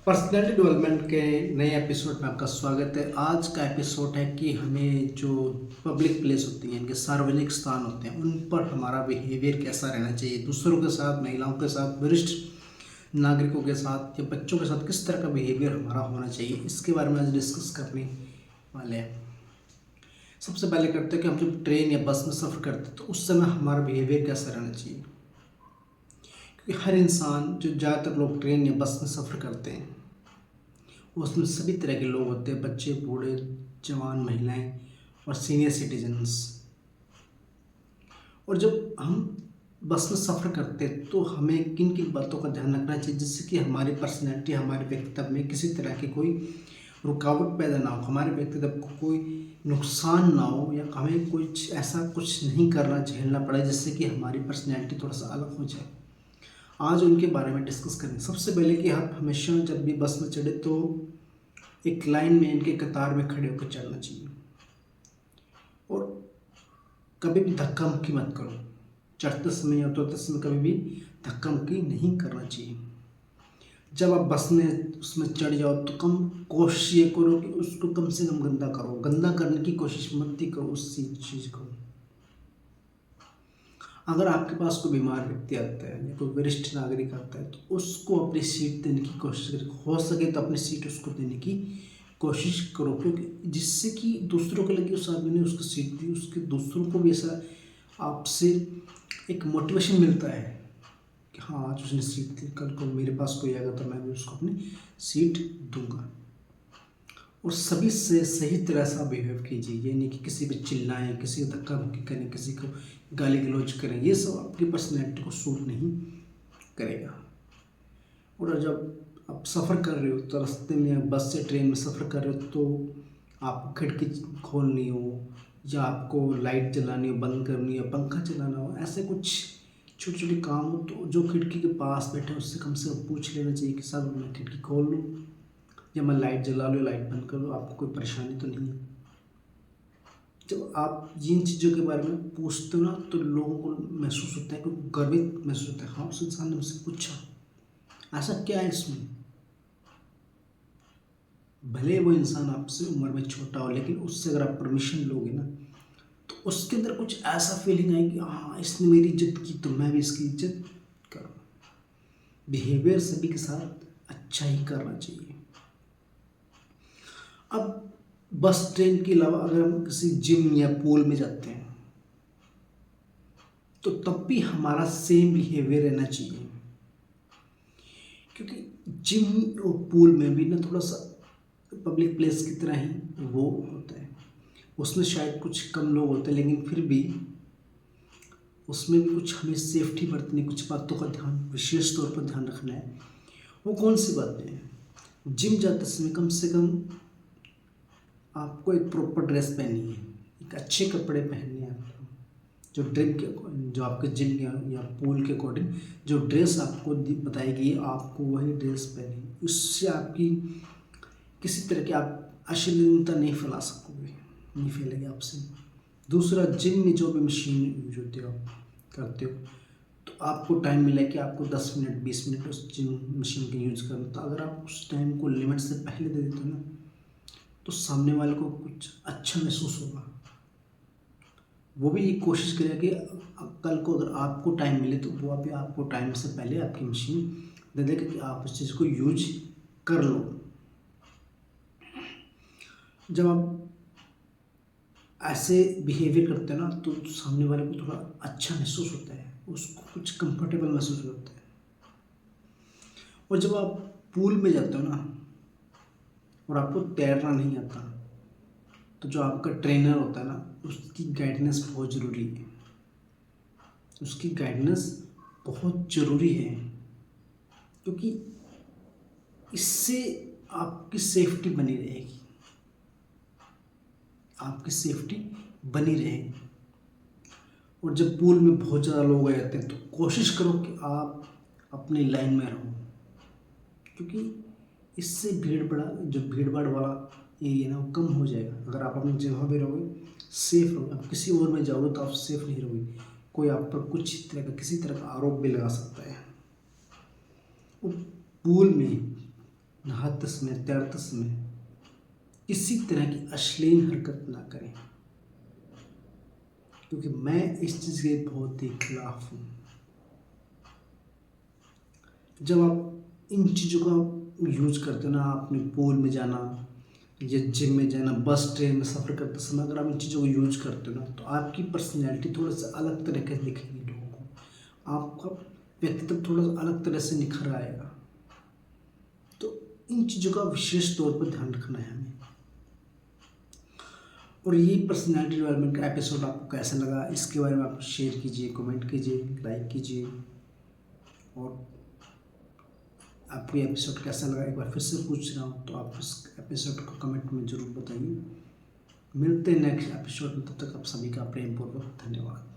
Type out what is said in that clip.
Personality development के नए episode में आपका स्वागत है। आज का एपिसोड है कि हमें जो पब्लिक प्लेस होती हैं, इनके सार्वजनिक स्थान होते हैं, उन पर हमारा बिहेवियर कैसा रहना चाहिए। दूसरों के साथ, महिलाओं के साथ, वरिष्ठ नागरिकों के साथ या बच्चों के साथ किस तरह का बिहेवियर हमारा होना चाहिए, इसके बारे में आज डिस्कस करने वाले हैं। सबसे पहले करते हैं कि हम जब ट्रेन या बस में सफ़र करते हैं तो उस समय हमारा बिहेवियर कैसा रहना चाहिए। क्योंकि हर इंसान, जो ज़्यादातर लोग ट्रेन या बस में सफ़र करते हैं, उसमें सभी तरह के लोग होते हैं, बच्चे, बूढ़े, जवान, महिलाएं और सीनियर सिटीजन्स। और जब हम बस में सफ़र करते हैं तो हमें किन किन बातों का ध्यान रखना चाहिए जिससे कि हमारी पर्सनैलिटी, हमारे व्यक्तित्व में किसी तरह की कोई रुकावट पैदा ना हो, हमारे व्यक्तित्व को कोई नुकसान ना हो, या हमें कुछ ऐसा कुछ नहीं करना, झेलना पड़े जिससे कि हमारी पर्सनैलिटी थोड़ा सा अलग हो जाए। आज उनके बारे में डिस्कस करें। सबसे पहले कि आप हमेशा जब भी बस में चढ़े तो एक लाइन में, इनके कतार में खड़े होकर चलना चाहिए और कभी भी धक्का मुक्की मत करो। चढ़ते समय या उतरते समय कभी भी धक्का मुक्की नहीं करना चाहिए। जब आप बस में उसमें चढ़ जाओ तो कोशिश ये करो कि उसको कम से कम गंदा करो। गंदा करने की कोशिश मत ही करो उस चीज़ को। अगर आपके पास कोई बीमार व्यक्ति आता है या कोई वरिष्ठ नागरिक आता है तो उसको अपनी सीट देने की कोशिश करें। हो सके तो अपनी सीट उसको देने की कोशिश करो, क्योंकि जिससे कि दूसरों को लगे उस आदमी ने उसको सीट दी, उसके दूसरों को भी ऐसा आपसे एक मोटिवेशन मिलता है कि हाँ, आज उसने सीट दी, कल को मेरे पास कोई आएगा तो मैं भी उसको अपनी सीट दूंगा। और सभी से सही तरह से बिहेव कीजिए। ये नहीं कि किसी पे चिल्लाएं, किसी को धक्का मुक्की करें, किसी को गाली गलौज करें। ये सब आपकी पर्सनैलिटी को सूट नहीं करेगा। और जब आप सफ़र कर रहे हो तो रास्ते में बस से ट्रेन में सफ़र कर रहे हो तो आपको खिड़की खोलनी हो, या आपको लाइट जलानी हो, बंद करनी हो, पंखा चलाना हो, ऐसे कुछ छोटे छोटे काम हो तो जो खिड़की के पास बैठे हैं उससे कम से कम पूछ लेना चाहिए कि साहब मैं खिड़की खोल लूँ या मैं लाइट जला लूँ, लाइट बंद कर लूँ, आपको कोई परेशानी तो नहीं है। जब आप जिन चीज़ों के बारे में पूछते हो ना तो लोगों को महसूस होता है कि गर्वित महसूस होता है। हाँ, उस इंसान ने मुझसे पूछा, ऐसा क्या है इसमें। भले वो इंसान आपसे उम्र में छोटा हो, लेकिन उससे अगर आप परमिशन लोगे ना तो उसके अंदर कुछ ऐसा फीलिंग आएगी, हाँ इसने मेरी इज्जत की तो मैं भी इसकी इज्जत करूँ। बिहेवियर सभी के साथ अच्छा ही करना चाहिए। अब बस ट्रेन के अलावा अगर हम किसी जिम या पूल में जाते हैं तो तब भी हमारा सेम बिहेवियर रहना चाहिए, क्योंकि जिम और पूल में भी ना थोड़ा सा पब्लिक प्लेस की तरह ही वो होता है। उसमें शायद कुछ कम लोग होते हैं, लेकिन फिर भी उसमें भी कुछ हमें सेफ्टी बरतनी, कुछ बातों का ध्यान, विशेष तौर पर ध्यान रखना है। वो कौन सी बातें हैं? जिम जाते समय कम से कम आपको एक प्रॉपर ड्रेस पहननी है, एक अच्छे कपड़े पहनने हैं आपको। जो आपके जिम या पूल के अकॉर्डिंग जो ड्रेस आपको बताएगी, आपको वही ड्रेस पहनी। उससे आपकी किसी तरह की आप अश्लीलता नहीं फैला सकोगे, नहीं फैलेगी आपसे। दूसरा, जिम में जो भी मशीन यूज होती है आप करते हो तो आपको टाइम मिला कि आपको 10 मिनट 20 मिनट उस जिम मशीन का यूज़ करना, तो अगर आप उस टाइम को लिमिट से पहले दे देते हो ना तो सामने वाले को कुछ अच्छा महसूस होगा। वो भी ये कोशिश करेगा कि कल को अगर आपको टाइम मिले तो वो अभी आपको टाइम से पहले आपकी मशीन दे देगा कि आप उस चीज़ को यूज कर लो। जब आप ऐसे बिहेवियर करते हैं ना तो सामने वाले को थोड़ा अच्छा महसूस होता है, उसको कुछ कंफर्टेबल महसूस होता है। और जब आप पूल में जाते हो ना और आपको तैरना नहीं आता तो जो आपका ट्रेनर होता है ना उसकी गाइडेंस बहुत ज़रूरी है। उसकी गाइडेंस बहुत ज़रूरी है, क्योंकि इससे आपकी सेफ्टी बनी रहेगी, आपकी सेफ्टी बनी रहेगी। और जब पूल में बहुत ज़्यादा लोग आ जाते हैं तो कोशिश करो कि आप अपनी लाइन में रहो, क्योंकि इससे भीड़ भाड़ वाला एरिया ना वो कम हो जाएगा। अगर आप अपनी जगह पे रहोगे, सेफ रहोगे। आप किसी और में जाओगे तो आप सेफ नहीं रहोगे, कोई आप पर कुछ तरह का किसी तरह का आरोप भी लगा सकता है। वो पूल में नहाते समय, तैरते समय किसी तरह की अश्लील हरकत ना करें, क्योंकि मैं इस चीज़ के बहुत ही खिलाफ हूँ। जब आप इन चीज़ों का यूज करते हो ना, अपने पूल में जाना या जिम में जाना, बस ट्रेन में सफ़र करते समय अगर आप इन चीज़ों को यूज करते हो ना, तो आपकी पर्सनैलिटी थोड़ा सा अलग तरह का दिखेगी लोगों को, आपका व्यक्तित्व थोड़ा सा अलग तरह से निखर आएगा। तो इन चीज़ों का विशेष तौर पर ध्यान रखना है हमें। और ये पर्सनैलिटी डेवलपमेंट का एपिसोड आपको कैसा लगा, इसके बारे में आप शेयर कीजिए, कमेंट कीजिए, लाइक कीजिए। और आपको ये एपिसोड कैसा लगा एक बार फिर से पूछ रहा हूँ, तो आप इस एपिसोड को कमेंट में ज़रूर बताइए। मिलते हैं नेक्स्ट एपिसोड में, तब तक आप सभी का प्रेम पूर्वक धन्यवाद।